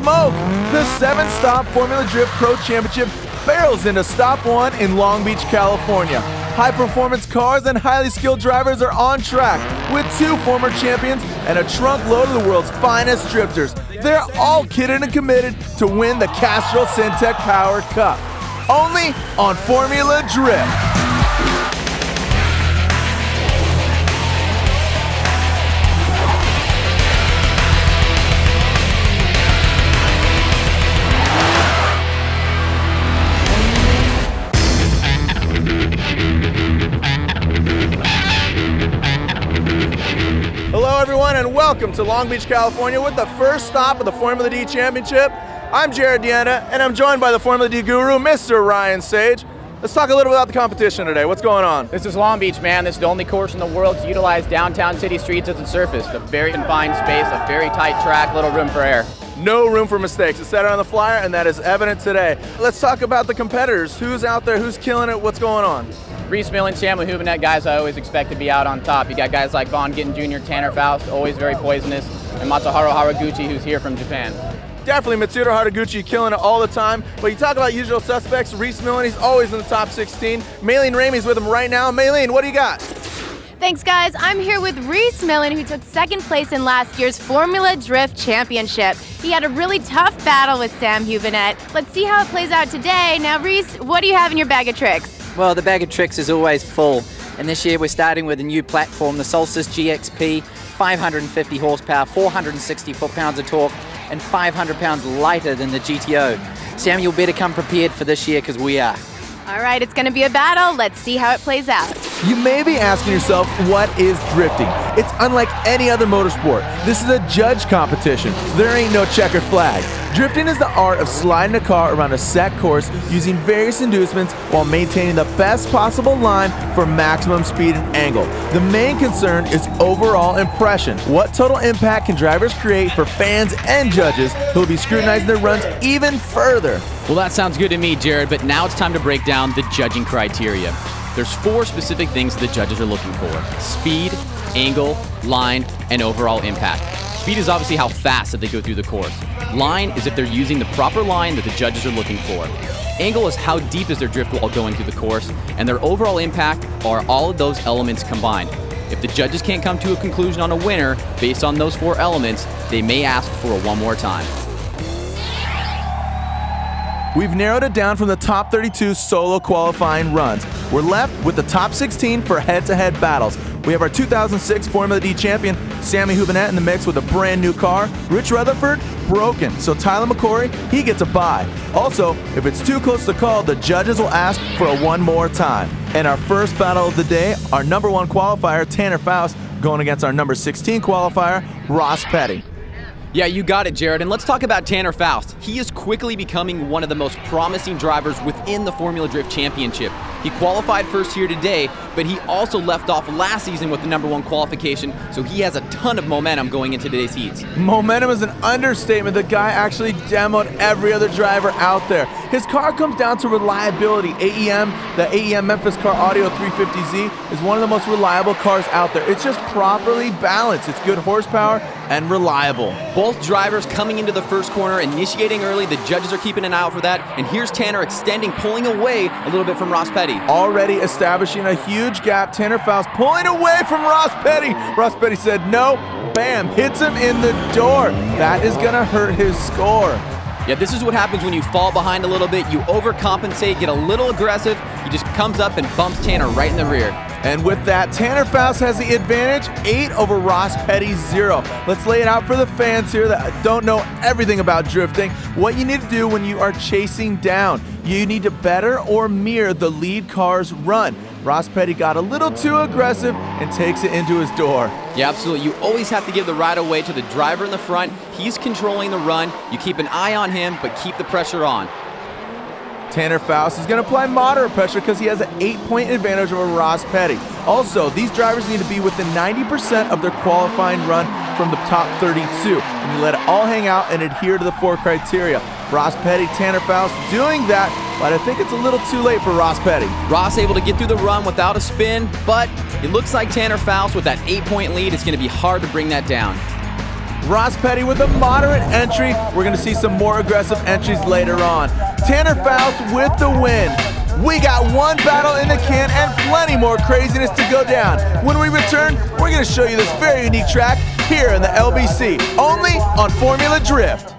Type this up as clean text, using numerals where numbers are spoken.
smoke! The 7-stop Formula Drift Pro Championship barrels into stop 1 in Long Beach, California. High-performance cars and highly skilled drivers are on track, with 2 former champions and a trunk load of the world's finest drifters. They're all kitted and committed to win the Castrol Syntec Power Cup. Only on Formula Drift. Hello everyone and welcome to Long Beach, California with the first stop of the Formula D Championship. I'm Jared Deanna and I'm joined by the Formula D guru, Mr. Ryan Sage. Let's talk a little about the competition today. What's going on? This is Long Beach, man. This is the only course in the world to utilize downtown city streets as a surface. A very confined space, a very tight track, little room for error. No room for mistakes. It's set on the flyer and that is evident today. Let's talk about the competitors. Who's out there? Who's killing it? What's going on? RHYS, MILLEN, Hubinette, guys I always expect to be out on top. You got guys like Vaughn Gittin Jr., Tanner Foust, always very poisonous, and Matsuharu Haraguchi, who's here from Japan. Definitely Matsuharu Haraguchi killing it all the time. But you talk about usual suspects, RHYS MILLEN, he's always in the top 16. Maylene Ramey's with him right now. Maylene, what do you got? Thanks, guys. I'm here with RHYS MILLEN, who took second place in last year's Formula Drift Championship. He had a really tough battle with Sam Hubinette. Let's see how it plays out today. Now, RHYS, what do you have in your bag of tricks? Well, the bag of tricks is always full, and this year we're starting with a new platform, the Solstice GXP, 550 horsepower, 460 foot-pounds of torque, and 500 pounds lighter than the GTO. Sam, you'll better come prepared for this year because we are. All right, it's going to be a battle. Let's see how it plays out. You may be asking yourself, what is drifting? It's unlike any other motorsport. This is a judge competition. There ain't no checkered flag. Drifting is the art of sliding a car around a set course using various inducements while maintaining the best possible line for maximum speed and angle. The main concern is overall impression. What total impact can drivers create for fans and judges who will be scrutinizing their runs even further? Well, that sounds good to me, Jared, but now it's time to break down the judging criteria. There's 4 specific things the judges are looking for: speed, angle, line, and overall impact. Speed is obviously how fast that they go through the course. Line is if they're using the proper line that the judges are looking for. Angle is how deep is their drift while going through the course, and their overall impact are all of those elements combined. If the judges can't come to a conclusion on a winner based on those 4 elements, they may ask for a one more time. We've narrowed it down from the top 32 solo qualifying runs. We're left with the top 16 for head-to-head battles. We have our 2006 Formula D champion, Sammy Hubinette, in the mix with a brand new car. Rich Rutherford, broken, so Tyler McCory, he gets a bye. Also, if it's too close to call, the judges will ask for a one more time. And our first battle of the day, our number 1 qualifier, Tanner Foust, going against our number 16 qualifier, Ross Petty. Yeah, you got it, Jared. And let's talk about Tanner Foust. He is quickly becoming one of the most promising drivers within the Formula Drift Championship. He qualified first here today, but he also left off last season with the number 1 qualification, so he has a ton of momentum going into today's heats. Momentum is an understatement. The guy actually demoed every other driver out there. His car comes down to reliability. AEM, the AEM Memphis Car Audio 350Z, is one of the most reliable cars out there. It's just properly balanced. It's good horsepower and reliable. Both drivers coming into the first corner, initiating early. The judges are keeping an eye out for that. And here's Tanner extending, pulling away a little bit from Ross Petty. Already establishing a huge gap. Tanner Foust pulling away from Ross Petty. Ross Petty said no. Bam, hits him in the door. That is gonna hurt his score. Yeah, this is what happens when you fall behind a little bit. You overcompensate, get a little aggressive. He just comes up and bumps Tanner right in the rear. And with that, Tanner Foust has the advantage, 8 over Ross Petty, 0. Let's lay it out for the fans here that don't know everything about drifting. What you need to do when you are chasing down, you need to better or mirror the lead car's run. Ross Petty got a little too aggressive and takes it into his door. Yeah, absolutely. You always have to give the right of way to the driver in the front. He's controlling the run. You keep an eye on him, but keep the pressure on. Tanner Foust is going to apply moderate pressure because he has an 8-point advantage over Ross Petty. Also, these drivers need to be within 90% of their qualifying run from the top 32. And you let it all hang out and adhere to the 4 criteria. Ross Petty, Tanner Foust doing that, but I think it's a little too late for Ross Petty. Ross able to get through the run without a spin, but it looks like Tanner Foust with that 8-point lead is going to be hard to bring that down. Ross Petty with a moderate entry. We're going to see some more aggressive entries later on. Tanner Foust with the win. We got one battle in the can and plenty more craziness to go down. When we return, we're going to show you this very unique track here in the LBC, only on Formula Drift.